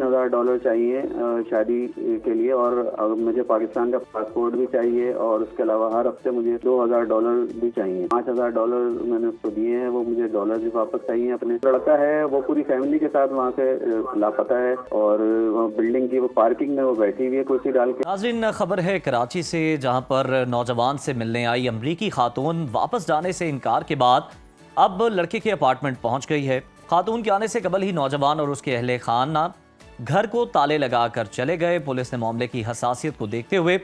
$3000 चाहिए शादी के लिए, और मुझे पाकिस्तान का पासपोर्ट भी चाहिए, और उसके अलावा हर हफ्ते मुझे $2000 भी चाहिए। $5000 मैंने उसको दिए हैं, वो मुझे डॉलर भी वापस चाहिए। अपने लड़का है वो पूरी फैमिली के साथ वहाँ से लापता है, और बिल्डिंग की वो पार्किंग में वो बैठी हुई है कुर्सी डाल के। नाज़रीन, खबर है कराची से, जहाँ पर नौजवान से मिलने आई अमरीकी खातून वापस जाने से इनकार के बाद अब लड़के के अपार्टमेंट पहुंच गई है। खातून के आने से कबल ही नौजवान और उसके अहले खाना घर को ताले लगाकर चले गए। पुलिस ने मामले की हसासियत को देखते हुए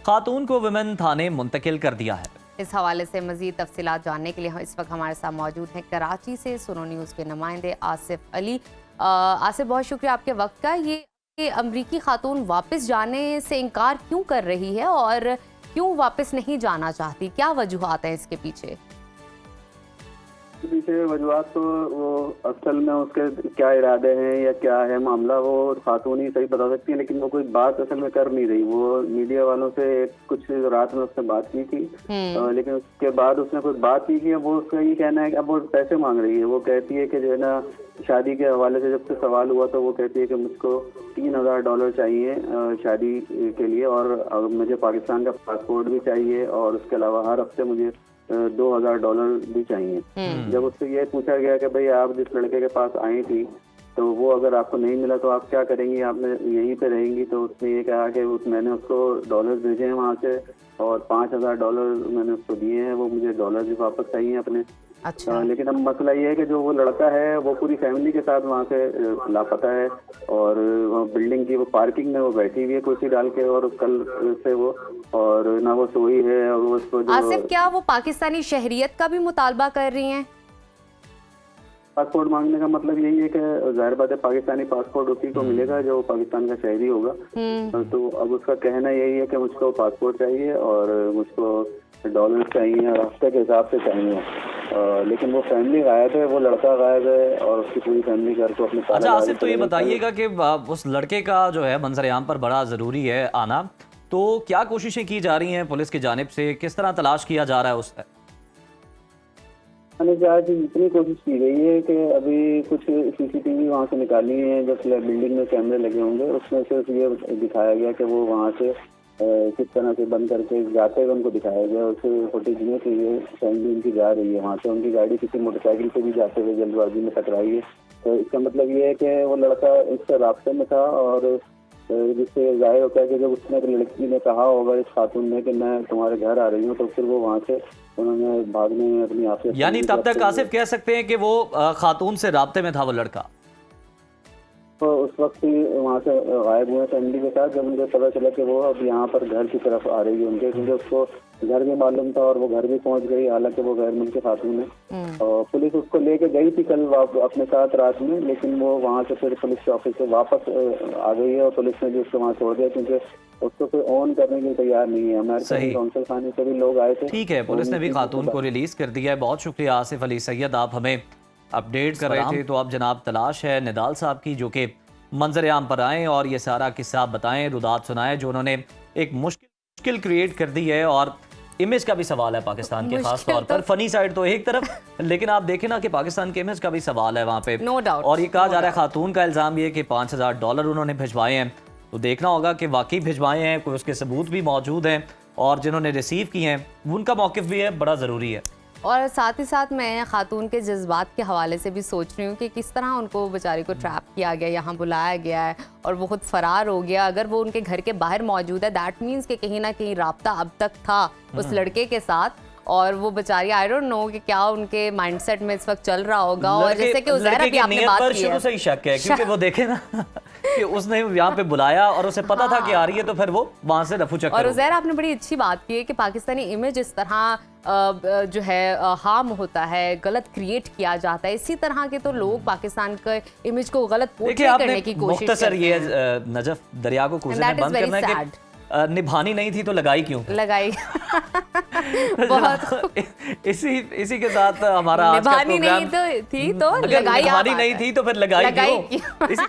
खातून को विमेन थाने मुंतकिल कर दिया है। इस हवाले से मजीद तफसीलात जानने के लिए इस वक्त हमारे साथ मौजूद हैं कराची से सुनो न्यूज़ के नुमाइंदे आसिफ अली। आसिफ, बहुत शुक्रिया आपके वक्त का। ये अमरीकी खातून वापस जाने से इनकार क्यों कर रही है और क्यों वापस नहीं जाना चाहती, क्या वजूहात हैं इसके पीछे? पीछे वजूहत तो वो असल में उसके क्या इरादे हैं या क्या है मामला, वो खातून ही सही बता सकती है, लेकिन वो कोई बात असल में कर नहीं रही। वो मीडिया वालों से कुछ रात में उसने बात की थी, लेकिन उसके बाद उसने कोई बात की है। वो उसका ये कहना है कि अब वो पैसे मांग रही है। वो कहती है कि जो है ना, शादी के हवाले से जब से सवाल हुआ तो वो कहती है कि मुझको $3000 चाहिए शादी के लिए, और मुझे पाकिस्तान का पासपोर्ट भी चाहिए, और उसके अलावा हर हफ्ते मुझे $2000 भी चाहिए। जब उससे ये पूछा गया कि भाई आप जिस लड़के के पास आई थी तो वो अगर आपको नहीं मिला तो आप क्या करेंगी, आप यहीं पे रहेंगी? तो उसने ये कहा कि मैंने उसको डॉलर भेजे हैं वहाँ से, और $5000 मैंने उसको दिए हैं, वो मुझे डॉलर भी वापस चाहिए अपने। अच्छा। लेकिन अब मसला ये है कि जो वो लड़का है वो पूरी फैमिली के साथ वहाँ से लापता है, और बिल्डिंग की वो पार्किंग में वो बैठी हुई है कुर्सी डाल के, और कल से वो और ना वो सोई है। और वो उसको आसिफ, क्या वो पाकिस्तानी शहरियत का भी मुतालबा कर रही हैं? पासपोर्ट मांगने का मतलब यही है कि जाहिर बात है पाकिस्तानी पासपोर्ट उसी को मिलेगा जो पाकिस्तान का शहरी होगा। तो अब उसका कहना यही है कि मुझको पासपोर्ट चाहिए और मुझको डॉलर चाहिए और हफ्ते के हिसाब से चाहिए। लेकिन वो फैमिली गायब है, वो लड़का गायब है, और उसकी पूरी फैमिली घर को अपने। अच्छा आसिफ, तो ये बताइएगा कि उस लड़के का जो है मंजर-ए-आम पर बड़ा ज़रूरी है आना, तो क्या कोशिशें की जा रही हैं पुलिस की जानिब से, किस तरह तलाश किया जा रहा है उससे? आज इतनी कोशिश की गई है कि अभी कुछ CCTV वहाँ से निकाली है, जो बिल्डिंग में कैमरे लगे होंगे, उसमें सिर्फ ये दिखाया गया कि वो वहाँ से किस तरह से बंद करके जाते हुए उनको दिखाया गया। उससे फुटेज में कि ये फैमिली उनकी जा रही है वहाँ से, उनकी गाड़ी किसी मोटरसाइकिल से भी जाते हुए जल्दबाजी में टकराई है। तो इसका मतलब ये है कि वो लड़का इससे रास्ते में था, और जिससे जाहिर होता है कि जब उसने लड़की ने कहा होगा इस खातून ने कि मैं तुम्हारे घर आ रही हूँ, तो फिर वो वहाँ से उन्होंने भागने में अपनी आफियत। यानी तब तक आसिफ कह सकते हैं कि वो खातून से राब्ते में था वो लड़का, तो उस वक्त ही वहाँ से गायब हुए फैमिली के साथ। जब मुझे पता चला कि वो अब यहाँ पर घर की तरफ आ रही है उनके, क्योंकि उसको घर भी मालूम था और वो घर भी पहुँच गई, हालांकि वो गैर मुल्की खातून है। और पुलिस उसको लेके गई थी कल अपने साथ रात में, लेकिन वो वहाँ से फिर पुलिस के ऑफिस से वापस आ गई है, और पुलिस ने भी उसको वहाँ छोड़ दिया, क्योंकि उसको कोई ऑन करने के लिए तैयार नहीं है। अमेरिकन काउंसिल खाने से भी लोग आए थे। ठीक है, पुलिस ने भी खातून को रिलीज कर दिया है। बहुत शुक्रिया आसिफ अली सैयद, आप हमें अपडेट कर रहे थे। तो अब जनाब तलाश है निदाल साहब की, जो कि मंजर-ए-आम पर आएँ और ये सारा किस्सा बताएं, रुदात सुनाएं, जो उन्होंने एक मुश्किल क्रिएट कर दी है। और इमेज का भी सवाल है पाकिस्तान के, खास तौर पर फनी साइड तो एक तरफ, लेकिन आप देखें ना कि पाकिस्तान के इमेज का भी सवाल है वहाँ पे। No doubt. और ये कहा जा रहा है खातून का इल्ज़ाम ये कि $5000 उन्होंने भिजवाए हैं, तो देखना होगा कि वाकई भिजवाए हैं, कोई उसके सबूत भी मौजूद हैं, और जिन्होंने रिसीव किए हैं उनका मौक़िफ़ भी है, बड़ा ज़रूरी है। और साथ ही साथ मैं खातून के जज्बात के हवाले से भी सोच रही हूँ कि किस तरह उनको बेचारी को ट्रैप किया गया, यहाँ बुलाया गया है और वो खुद फरार हो गया। अगर वो उनके घर के बाहर मौजूद है, दैट मीन्स कि कहीं ना कहीं राब्ता अब तक था उस लड़के के साथ, और वो बेचारी आई डोंट नो कि क्या उनके माइंडसेट में इस वक्त चल रहा होगा। और जैसे कि उज़ैर अभी आपने बात की है, शुरू से ही शक है, क्योंकि वो देखे ना कि उसने यहाँ पे बुलाया और उसे पता था कि आ रही है, तो फिर वो वहाँ से रफू चक्कर। और उज़ैर आपने बड़ी अच्छी बात की है कि पाकिस्तानी इमेज इस तरह जो है हार्म होता है, गलत क्रिएट किया जाता है। इसी तरह के तो लोग पाकिस्तान के इमेज को गलत पोर्ट्रे करने की कोशिश करते हैं। ये नजफ दरिया को कूजने में बंद करना है कि निभानी नहीं थी तो लगाई क्यों? लगाई बहुत इसी के साथ हमारा आज का प्रोग्राम। निभानी नहीं तो थी तो लगाई, निभानी नहीं थी तो फिर लगाई क्यों?